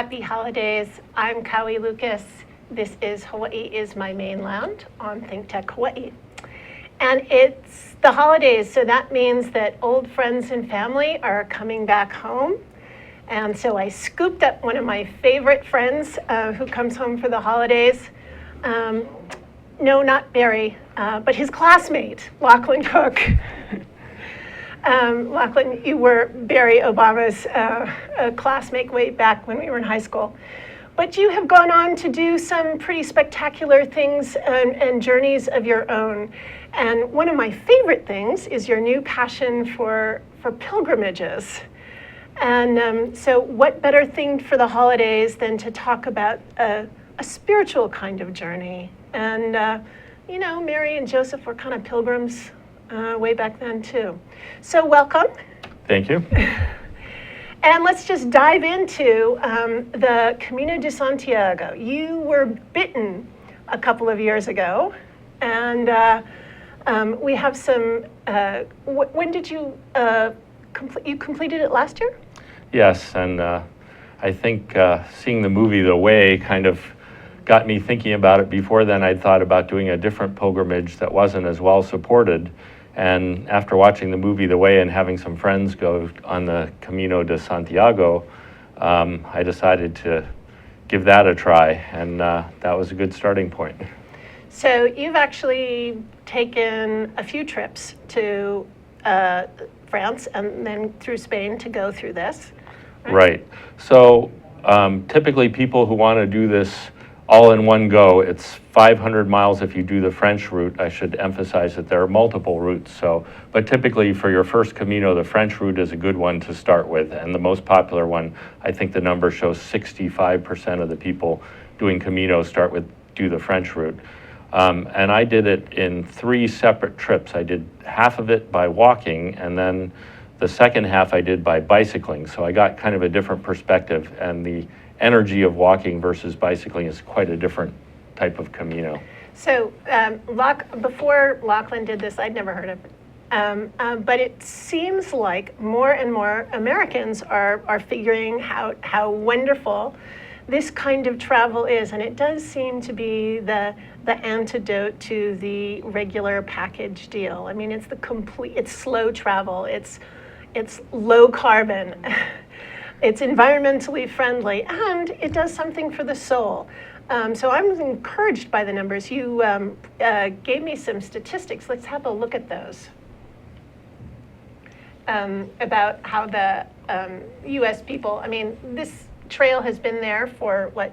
Happy holidays. I'm Kaui Lucas. This is Hawaii is My Mainland on ThinkTech Hawaii. And it's the holidays, so that means that old friends and family are coming back home. And so I scooped up one of my favorite friends who comes home for the holidays. No, not Barry, but his classmate, Lachlan Cooke. Lachlan, you were Barry Obama's classmate way back when we were in high school. But you have gone on to do some pretty spectacular things and journeys of your own. And one of my favorite things is your new passion for pilgrimages. And so what better thing for the holidays than to talk about a spiritual kind of journey? And you know, Mary and Joseph were kind of pilgrims way back then too. So welcome. Thank you. And let's just dive into the Camino de Santiago. You were bitten a couple of years ago, and we have some, when did you, you completed it last year? Yes, and I think seeing the movie The Way kind of got me thinking about it. Before then, I'd thought about doing a different pilgrimage that wasn't as well supported. And after watching the movie The Way and having some friends go on the Camino de Santiago, I decided to give that a try, and that was a good starting point. So you've actually taken a few trips to France and then through Spain to go through this, right? Right. So typically people who want to do this all in one go, it's 500 miles if you do the French route. I should emphasize that there are multiple routes. But typically for your first Camino, the French route is a good one to start with. And the most popular one, I think the number shows 65% of the people doing Camino do the French route. And I did it in 3 separate trips. I did half of it by walking, and then the second half I did by bicycling. So I got kind of a different perspective, and the energy of walking versus bicycling is quite a different type of Camino. So before Lachlan did this, I'd never heard of it. But it seems like more and more Americans are figuring out how wonderful this kind of travel is. And it does seem to be the antidote to the regular package deal. I mean, it's slow travel, it's low carbon. It's environmentally friendly, and it does something for the soul. So I'm encouraged by the numbers. You gave me some statistics. Let's have a look at those. About how the US people, I mean, this trail has been there for, what,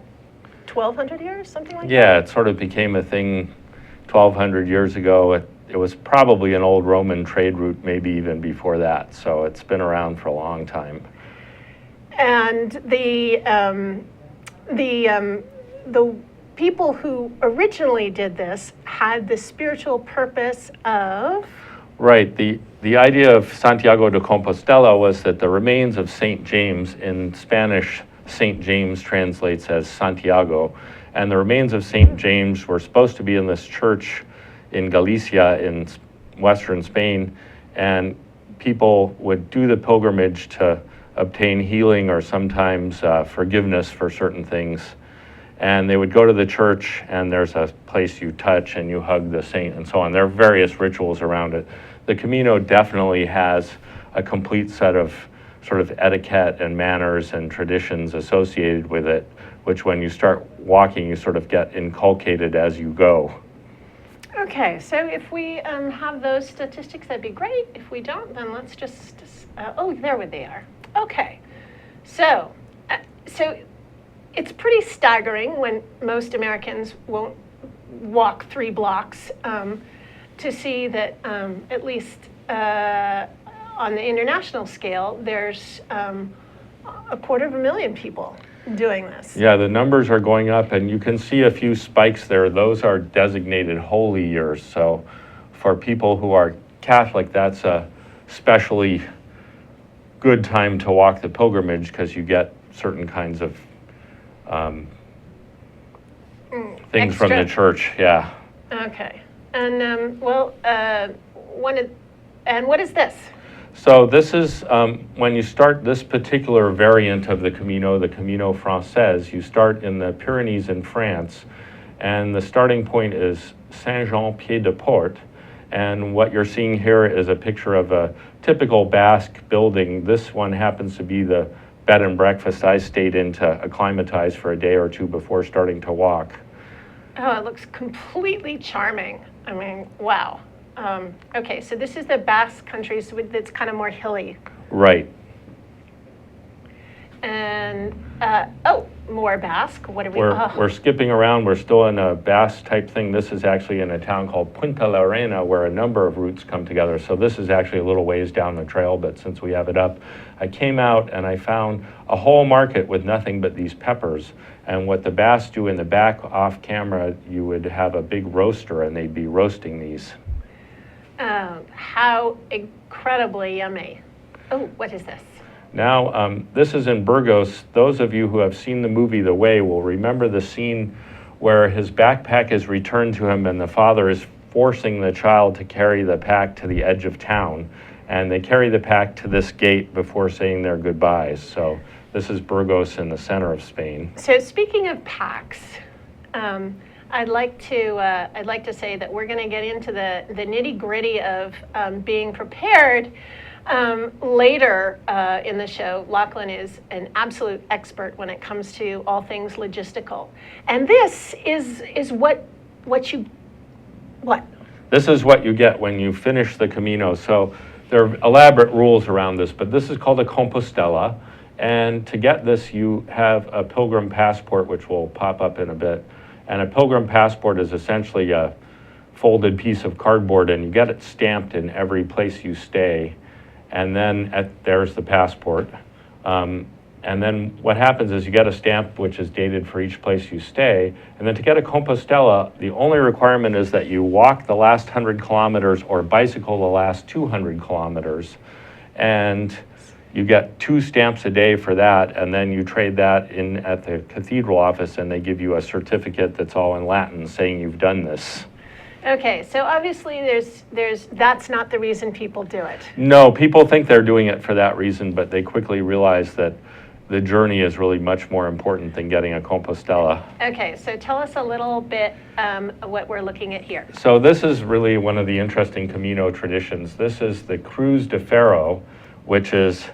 1,200 years, something like that? Yeah, it sort of became a thing 1,200 years ago. It was probably an old Roman trade route, maybe even before that. So it's been around for a long time. And the people who originally did this had the spiritual purpose of? Right. The idea of Santiago de Compostela was that the remains of St. James, in Spanish, St. James translates as Santiago, and the remains of St. James were supposed to be in this church in Galicia in western Spain, and people would do the pilgrimage to obtain healing or sometimes forgiveness for certain things. And they would go to the church, and there's a place you touch and you hug the saint and so on. There are various rituals around it. The Camino definitely has a complete set of sort of etiquette and manners and traditions associated with it, which when you start walking, you sort of get inculcated as you go. Okay, so if we have those statistics, that'd be great. If we don't, then let's just, oh, there they are. Okay, so it's pretty staggering when most Americans won't walk 3 blocks to see that at least on the international scale, there's 250,000 people doing this. Yeah, the numbers are going up, and you can see a few spikes there. Those are designated holy years. So for people who are Catholic, that's a especially good time to walk the pilgrimage because you get certain kinds of things Extra. from the church. Yeah. Okay, and what is this? So this is, when you start this particular variant of the Camino Français, you start in the Pyrenees in France, and the starting point is Saint-Jean-Pied-de-Port. And what you're seeing here is a picture of a typical Basque building. This one happens to be the bed and breakfast I stayed in to acclimatize for a day or two before starting to walk. Oh, it looks completely charming. I mean, wow. Okay, so this is the Basque country, so it's kind of more hilly. Right. And, oh, more Basque. What are we? We're skipping around. We're still in a Basque type thing. This is actually in a town called Punta La Arena, where a number of routes come together. So this is actually a little ways down the trail, but since we have it up, I came out and I found a whole market with nothing but these peppers. And what the Basque do in the back off camera, you would have a big roaster and they'd be roasting these. How incredibly yummy. Oh, what is this? Now, this is in Burgos. Those of you who have seen the movie The Way will remember the scene where his backpack is returned to him and the father is forcing the child to carry the pack to the edge of town. And they carry the pack to this gate before saying their goodbyes. So this is Burgos in the center of Spain. So speaking of packs, I'd like to say that we're going to get into the nitty-gritty of being prepared later in the show. Lachlan is an absolute expert when it comes to all things logistical, and this is what. This is what you get when you finish the Camino. So there are elaborate rules around this, but this is called a Compostela, and to get this, you have a pilgrim passport, which will pop up in a bit. And a pilgrim passport is essentially a folded piece of cardboard, and you get it stamped in every place you stay. And then there's the passport. And then what happens is you get a stamp which is dated for each place you stay. And then to get a Compostela, the only requirement is that you walk the last 100 kilometers or bicycle the last 200 kilometers. And you get 2 stamps a day for that, and then you trade that in at the cathedral office, and they give you a certificate that's all in Latin saying you've done this. Okay, so obviously that's not the reason people do it. No, people think they're doing it for that reason, but they quickly realize that the journey is really much more important than getting a Compostela. Okay, so tell us a little bit what we're looking at here. So this is really one of the interesting Camino traditions. This is the Cruz de Ferro, which is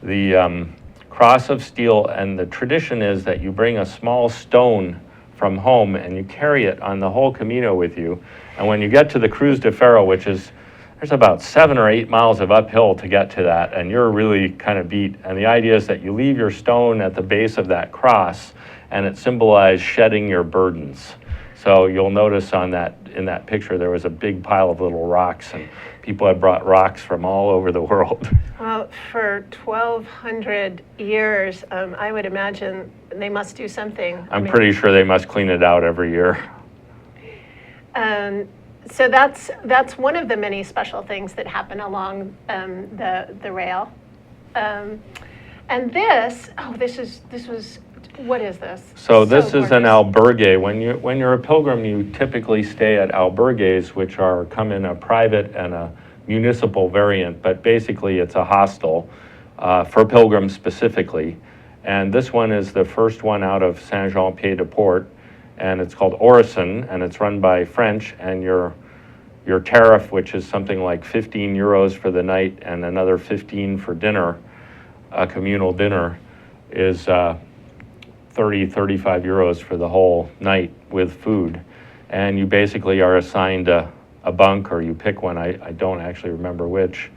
the cross of steel, and the tradition is that you bring a small stone from home and you carry it on the whole Camino with you. And when you get to the Cruz de Ferro, which is, there's about 7 or 8 miles of uphill to get to that, and you're really kind of beat. And the idea is that you leave your stone at the base of that cross, and it symbolizes shedding your burdens. So you'll notice in that picture there was a big pile of little rocks, and people had brought rocks from all over the world. Well, for 1,200 years, I would imagine they must do something. I'm pretty sure they must clean it out every year. So that's one of the many special things that happen along the rail. And this was. What is this? So this is an albergue. When you're a pilgrim, you typically stay at alberges, which come in a private and a municipal variant, but basically it's a hostel for pilgrims specifically. And this one is the first one out of Saint-Jean-Pied-de-Port, and it's called Orison, and it's run by French, and your tariff, which is something like 15 euros for the night and another 15 for dinner, a communal dinner, is 35 euros for the whole night with food. And you basically are assigned a bunk, or you pick one, I don't actually remember which,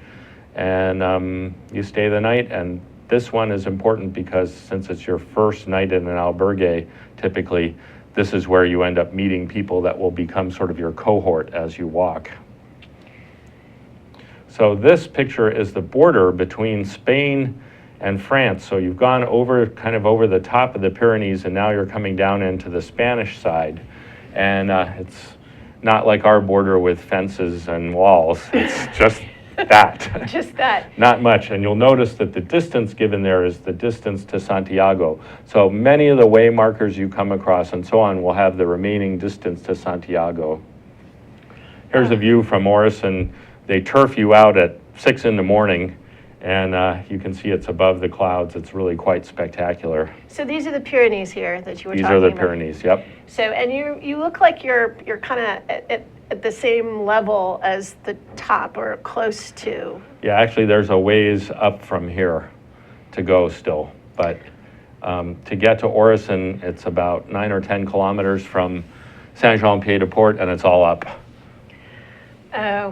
and you stay the night. And this one is important because since it's your first night in an albergue, typically this is where you end up meeting people that will become sort of your cohort as you walk. So this picture is the border between Spain and France. So you've gone kind of over the top of the Pyrenees, and now you're coming down into the Spanish side. And it's not like our border with fences and walls. It's just that. Just that. Not much. And you'll notice that the distance given there is the distance to Santiago. So many of the way markers you come across and so on will have the remaining distance to Santiago. Here's a view from Orison. They turf you out at 6 in the morning, And you can see it's above the clouds. It's really quite spectacular. So these are the Pyrenees here that you were These talking are the about. Pyrenees, yep. So, and you look like you're kind of at the same level as the top or close to. Yeah, actually there's a ways up from here to go still. But to get to Orison, it's about 9 or 10 kilometers from Saint-Jean-Pied-de-Port, and it's all up.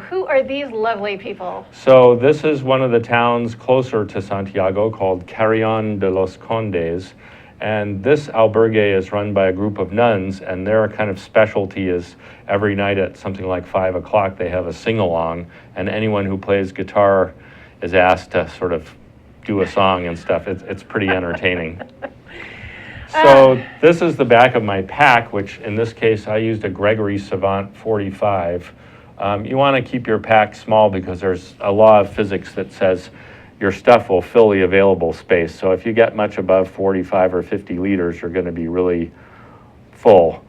Who are these lovely people? So this is one of the towns closer to Santiago called Carrion de los Condes. And this albergue is run by a group of nuns, and their kind of specialty is every night at something like 5 o'clock they have a sing-along, and anyone who plays guitar is asked to sort of do a song and stuff. It's pretty entertaining. So this is the back of my pack, which in this case I used a Gregory Savant 45. You want to keep your pack small because there's a law of physics that says your stuff will fill the available space. So if you get much above 45 or 50 liters, you're going to be really full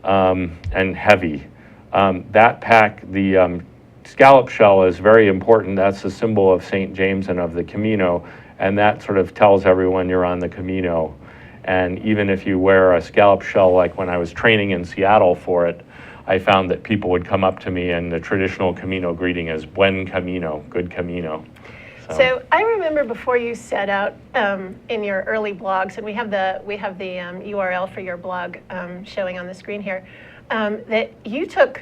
and heavy. That pack, the scallop shell is very important. That's the symbol of St. James and of the Camino, and that sort of tells everyone you're on the Camino. And even if you wear a scallop shell, like when I was training in Seattle for it, I found that people would come up to me, and the traditional Camino greeting is "Buen Camino," good Camino. So I remember before you set out in your early blogs, and we have the URL for your blog showing on the screen here, that you took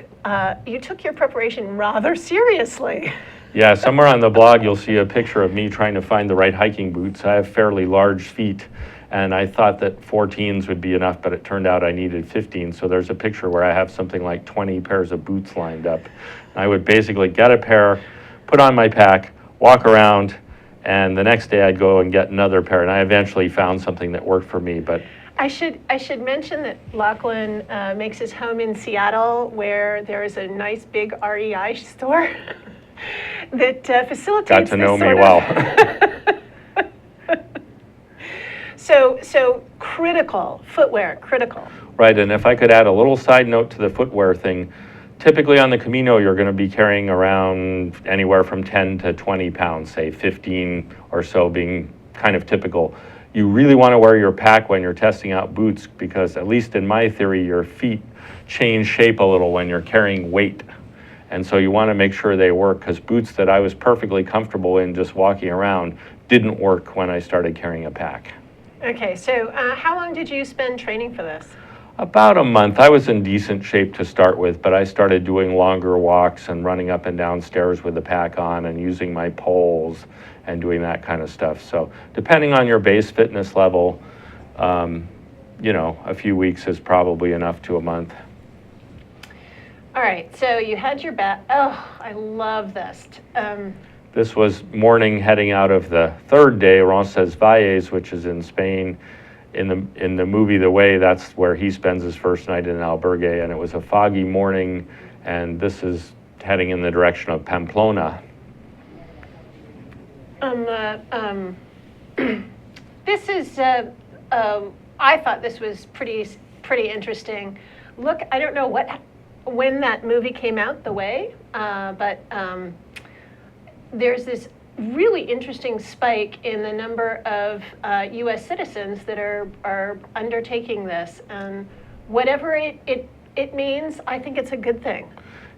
your preparation rather seriously. Yeah, somewhere on the blog you'll see a picture of me trying to find the right hiking boots. I have fairly large feet, and I thought that 14s would be enough, but it turned out I needed 15. So there's a picture where I have something like 20 pairs of boots lined up. I would basically get a pair, put on my pack, walk around, and the next day I'd go and get another pair. And I eventually found something that worked for me. But I should mention that Lachlan makes his home in Seattle, where there is a nice big REI store that facilitates. Got to know me well. So critical, footwear, critical. Right, and if I could add a little side note to the footwear thing, typically on the Camino you're going to be carrying around anywhere from 10 to 20 pounds, say 15 or so being kind of typical. You really want to wear your pack when you're testing out boots because, at least in my theory, your feet change shape a little when you're carrying weight. And so you want to make sure they work, because boots that I was perfectly comfortable in just walking around didn't work when I started carrying a pack. Okay, so how long did you spend training for this? About a month. I was in decent shape to start with, but I started doing longer walks and running up and down stairs with the pack on and using my poles and doing that kind of stuff. So depending on your base fitness level, a few weeks is probably enough to a month. All right, so you had your back. Oh, I love this. This was morning heading out of the third day, Roncesvalles, which is in Spain. In the movie The Way, that's where he spends his first night in an albergue, and it was a foggy morning, and this is heading in the direction of Pamplona. This is, I thought this was pretty interesting. Look, I don't know when that movie came out, The Way, but there's this really interesting spike in the number of U.S. citizens that are undertaking this. And whatever it means, I think it's a good thing.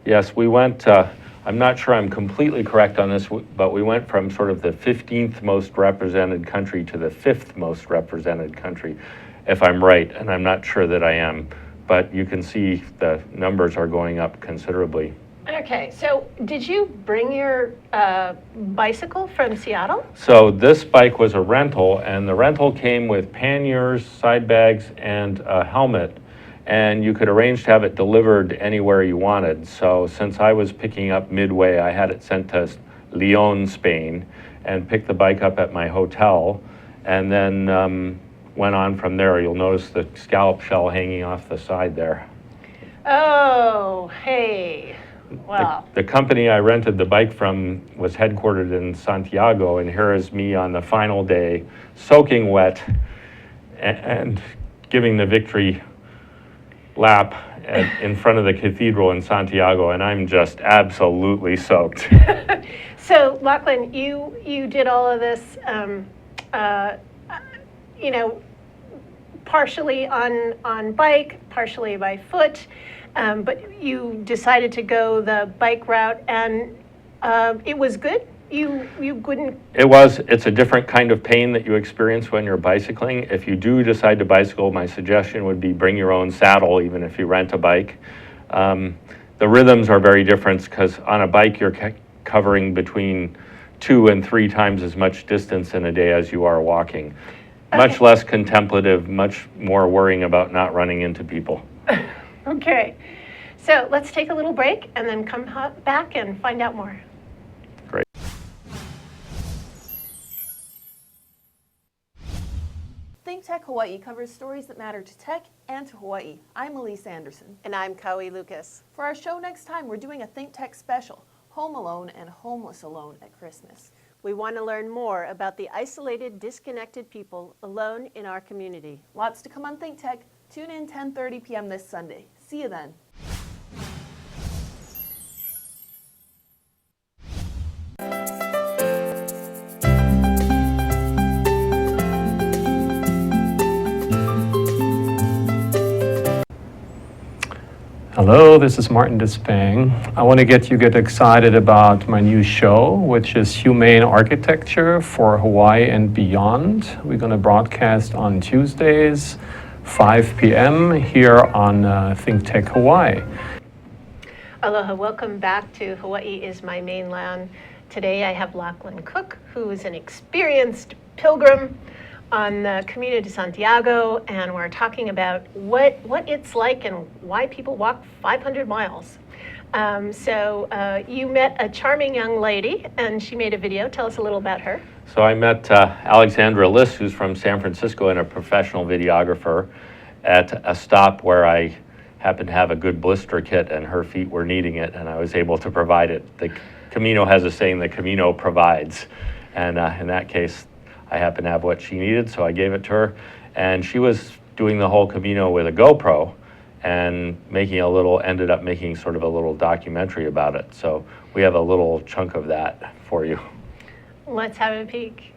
Yes, we went, I'm not sure I'm completely correct on this, but we went from sort of the 15th most represented country to the 5th most represented country, if I'm right, and I'm not sure that I am. But you can see the numbers are going up considerably. Okay, so did you bring your bicycle from Seattle? So this bike was a rental, and the rental came with panniers, side bags, and a helmet. And you could arrange to have it delivered anywhere you wanted. So since I was picking up midway, I had it sent to Lyon, Spain, and picked the bike up at my hotel, and then went on from there. You'll notice the scallop shell hanging off the side there. Oh, hey. Wow. The company I rented the bike from was headquartered in Santiago, and here is me on the final day, soaking wet and giving the victory lap in front of the cathedral in Santiago, and I'm just absolutely soaked. So, Lachlan, you did all of this, you know, partially on bike, partially by foot, but you decided to go the bike route, and it was good. You couldn't. It's a different kind of pain that you experience when you're bicycling. If you do decide to bicycle, my suggestion would be bring your own saddle, even if you rent a bike. The rhythms are very different because on a bike you're covering between 2 and 3 times as much distance in a day as you are walking. Much less contemplative, much more worrying about not running into people. Okay, so let's take a little break and then come back and find out more. Great. ThinkTech Hawaii covers stories that matter to tech and to Hawaii. I'm Elise Anderson. And I'm Kaui Lucas. For our show next time, we're doing a ThinkTech special, Home Alone and Homeless Alone at Christmas. We want to learn more about the isolated, disconnected people alone in our community. Lots to come on ThinkTech. Tune in 10:30 p.m. this Sunday. See you then. Hello, this is Martin Despang. I want to get excited about my new show, which is Humane Architecture for Hawaii and Beyond. We're going to broadcast on Tuesdays, 5 p.m. here on ThinkTech Hawaii. Aloha, welcome back to Hawaii is My Mainland. Today I have Lachlan Cooke, who is an experienced pilgrim on the Camino de Santiago, and we're talking about what it's like and why people walk 500 miles. So you met a charming young lady, and she made a video. Tell us a little about her. So I met Alexandra Liss, who's from San Francisco and a professional videographer, at a stop where I happened to have a good blister kit and her feet were needing it, and I was able to provide it. The Camino has a saying, the Camino provides. And in that case, I happened to have what she needed, so I gave it to her. And she was doing the whole Camino with a GoPro and ended up making sort of a little documentary about it. So we have a little chunk of that for you. Let's have a peek.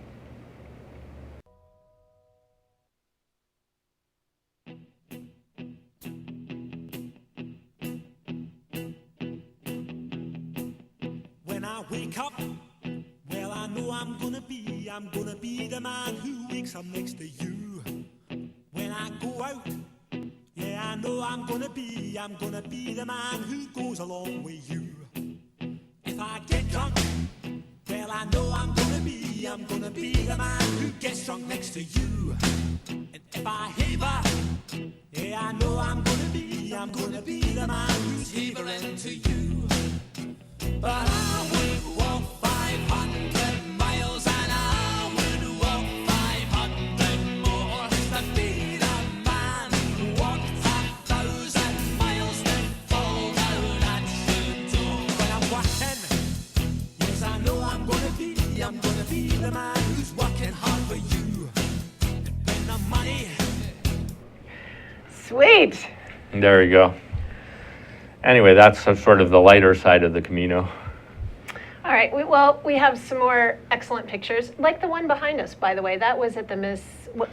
When I wake up, well, I know I'm gonna be the man who wakes up next to you. When I go out, yeah, I know I'm gonna be the man who goes along with you. If I get drunk, well, I know I'm gonna be the man who gets drunk next to you. And if I haver, yeah, I know I'm gonna be the man who's havering to you. But I would walk 500 miles and I would walk 500 more to be the man who walked 1,000 miles to fall down at your door. When I'm working, yes, I know I'm gonna be the man who's working hard for you. And the money. Sweet. There you go. Anyway, that's sort of the lighter side of the Camino. All right, we have some more excellent pictures, like the one behind us, by the way. That was at the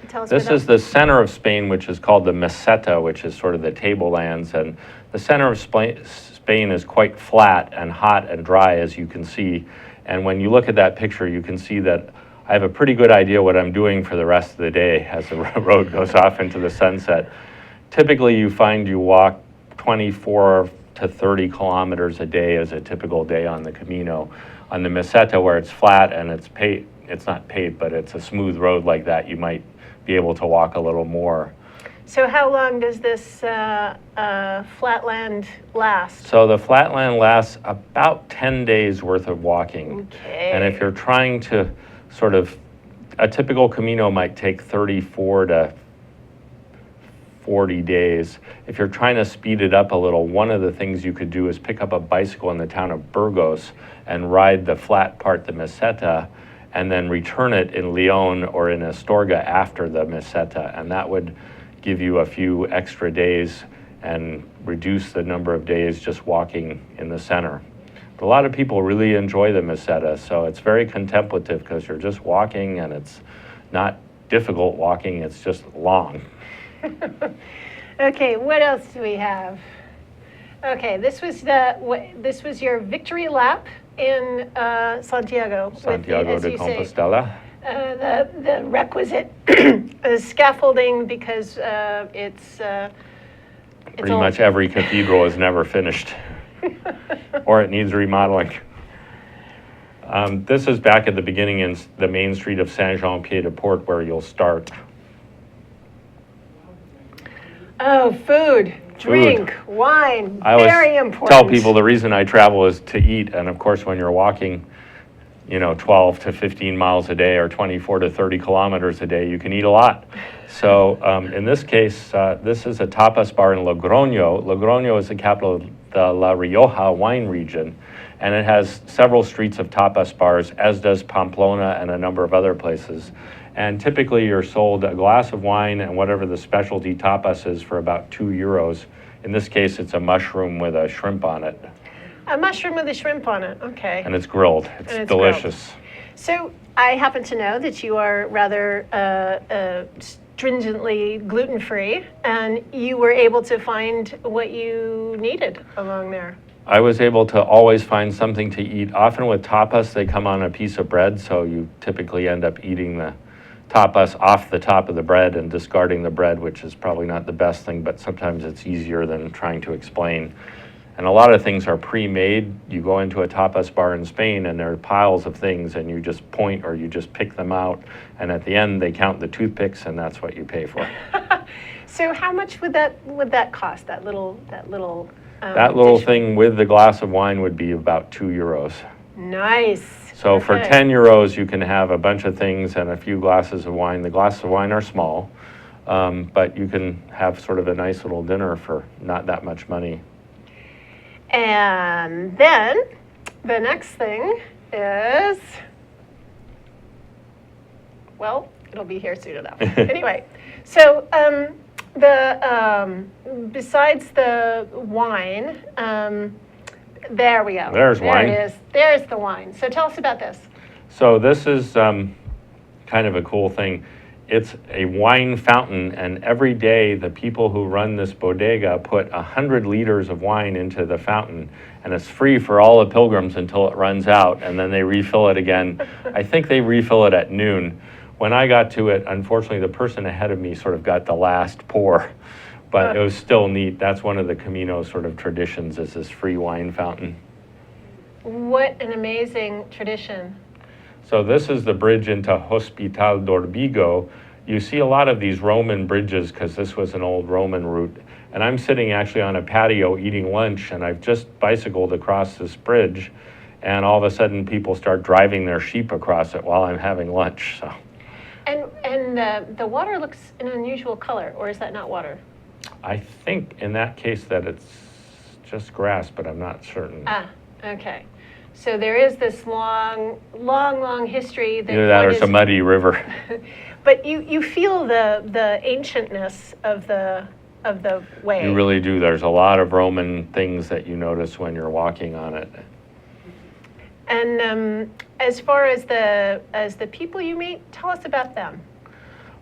tell us This is the center of Spain, which is called the Meseta, which is sort of the tablelands. And the center of Spain is quite flat and hot and dry, as you can see. And when you look at that picture, you can see that I have a pretty good idea what I'm doing for the rest of the day as the road goes off into the sunset. Typically, you walk 24 to 30 kilometers a day as a typical day on the Camino. On the Meseta, where it's flat and it's not paved, but it's a smooth road like that, you might be able to walk a little more. So how long does this flatland last? So the flatland lasts about 10 days worth of walking. Okay. And if you're trying to a typical Camino might take 34 to 40 days. If you're trying to speed it up a little, one of the things you could do is pick up a bicycle in the town of Burgos and ride the flat part, the Meseta, and then return it in Leon or in Astorga after the Meseta. And that would give you a few extra days and reduce the number of days just walking in the center. But a lot of people really enjoy the meseta, so it's very contemplative because you're just walking and it's not difficult walking, it's just long. Okay, what else do we have? Okay, this was your victory lap in Santiago. Santiago as de you say, Compostela. the requisite scaffolding because it's Pretty much every cathedral is never finished, or it needs remodeling. This is back at the beginning in the main street of Saint-Jean-Pied-de-Port where you'll start. Oh, food, drink, wine, I always very important. tell people the reason I travel is to eat, and of course when you're walking, 12 to 15 miles a day or 24 to 30 kilometers a day, you can eat a lot. So in this case, this is a tapas bar in Logroño. Logroño is the capital of the La Rioja wine region, and it has several streets of tapas bars, as does Pamplona and a number of other places. And typically you're sold a glass of wine and whatever the specialty tapas is for about €2. In this case, it's a mushroom with a shrimp on it. A mushroom with a shrimp on it, okay. And it's grilled. It's delicious. Grilled. So I happen to know that you are rather stringently gluten-free, and you were able to find what you needed along there. I was able to always find something to eat. Often with tapas, they come on a piece of bread, so you typically end up eating the tapas off the top of the bread and discarding the bread, which is probably not the best thing, but sometimes it's easier than trying to explain. And a lot of things are pre-made. You go into a tapas bar in Spain and there are piles of things and you just point or you just pick them out. And at the end, they count the toothpicks and that's what you pay for. So how much would that cost, that little dish? Thing with the glass of wine would be about €2. Nice. So okay. for €10, you can have a bunch of things and a few glasses of wine. The glasses of wine are small, but you can have sort of a nice little dinner for not that much money. And then the next thing is, well, it'll be here soon enough. Anyway, so besides the wine, there we go. There's wine. There it is. There's the wine. So tell us about this. So this is kind of a cool thing. It's a wine fountain, and every day the people who run this bodega put 100 liters of wine into the fountain, and it's free for all the pilgrims until it runs out, and then they refill it again. I think they refill it at noon. When I got to it, unfortunately, the person ahead of me sort of got the last pour, but it was still neat. That's one of the Camino sort of traditions, is this free wine fountain. What an amazing tradition. So this is the bridge into Hospital d'Orbigo. You see a lot of these Roman bridges because this was an old Roman route. And I'm sitting actually on a patio eating lunch, and I've just bicycled across this bridge, and all of a sudden people start driving their sheep across it while I'm having lunch. So. And the water looks an unusual color, or is that not water? I think in that case that it's just grass, but I'm not certain. Ah, okay. So there is this long history that Either that or it's a muddy river. But you feel the ancientness of the way. You really do. There's a lot of Roman things that you notice when you're walking on it. And as far as the people you meet, tell us about them.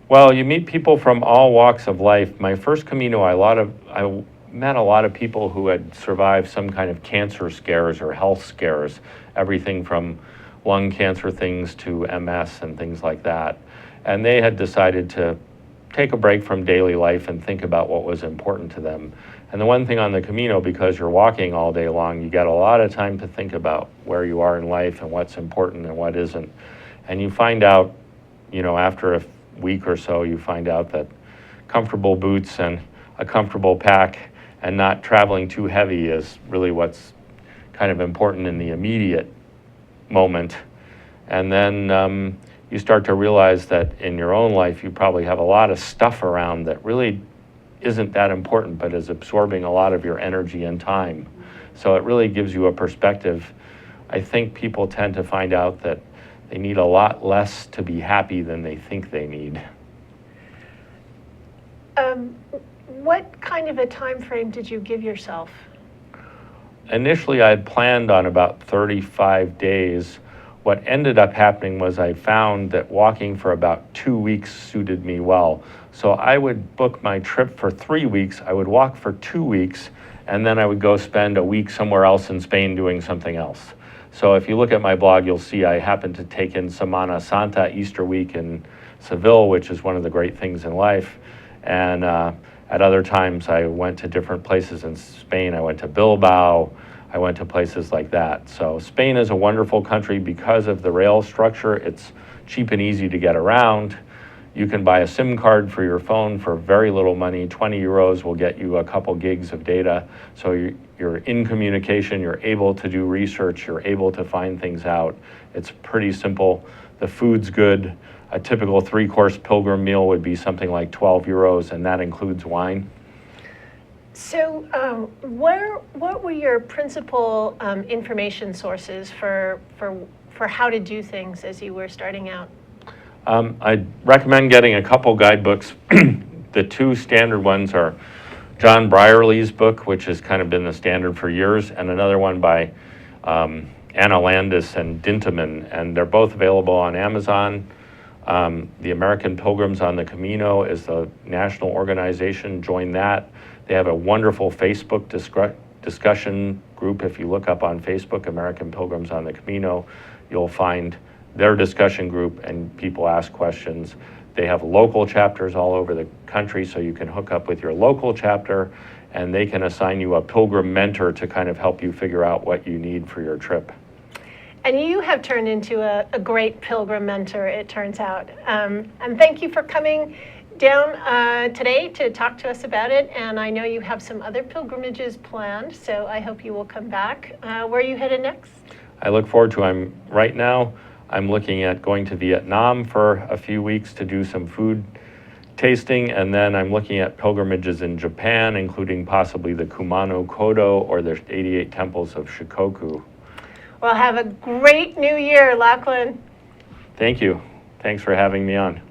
Well, you meet people from all walks of life. My first Camino, I met a lot of people who had survived some kind of cancer scares or health scares, everything from lung cancer things to MS and things like that. And they had decided to take a break from daily life and think about what was important to them. And the one thing on the Camino, because you're walking all day long, you get a lot of time to think about where you are in life and what's important and what isn't. And you find out, after a week or so, you find out that comfortable boots and a comfortable pack and not traveling too heavy is really what's kind of important in the immediate moment. And then you start to realize that in your own life, you probably have a lot of stuff around that really isn't that important, but is absorbing a lot of your energy and time. So it really gives you a perspective. I think people tend to find out that they need a lot less to be happy than they think they need. what kind of a time frame did you give yourself? Initially, I had planned on about 35 days. What ended up happening was I found that walking for about 2 weeks suited me well. So I would book my trip for 3 weeks, I would walk for 2 weeks, and then I would go spend a week somewhere else in Spain doing something else. So if you look at my blog, you'll see I happened to take in Semana Santa, Easter week in Seville, which is one of the great things in life. And at other times, I went to different places in Spain. I went to Bilbao. I went to places like that. So Spain is a wonderful country because of the rail structure. It's cheap and easy to get around. You can buy a SIM card for your phone for very little money. 20 euros will get you a couple gigs of data. So you're in communication, you're able to do research, you're able to find things out. It's pretty simple. The food's good. A typical 3-course pilgrim meal would be something like 12 euros, and that includes wine. So what were your principal information sources for how to do things as you were starting out? I'd recommend getting a couple guidebooks. The two standard ones are John Brierley's book, which has kind of been the standard for years, and another one by Anna Landis and Dinteman, and they're both available on Amazon. The American Pilgrims on the Camino is the national organization. Join that. They have a wonderful Facebook discussion group. If you look up on Facebook, American Pilgrims on the Camino, you'll find their discussion group and people ask questions. They have local chapters all over the country, so you can hook up with your local chapter and they can assign you a pilgrim mentor to kind of help you figure out what you need for your trip. And you have turned into a great pilgrim mentor, it turns out. And thank you for coming down today to talk to us about it. And I know you have some other pilgrimages planned, so I hope you will come back. Where are you headed next? I look forward to, right now, I'm looking at going to Vietnam for a few weeks to do some food tasting, and then I'm looking at pilgrimages in Japan, including possibly the Kumano Kodo or the 88 temples of Shikoku. Well, have a great new year, Lachlan. Thank you. Thanks for having me on.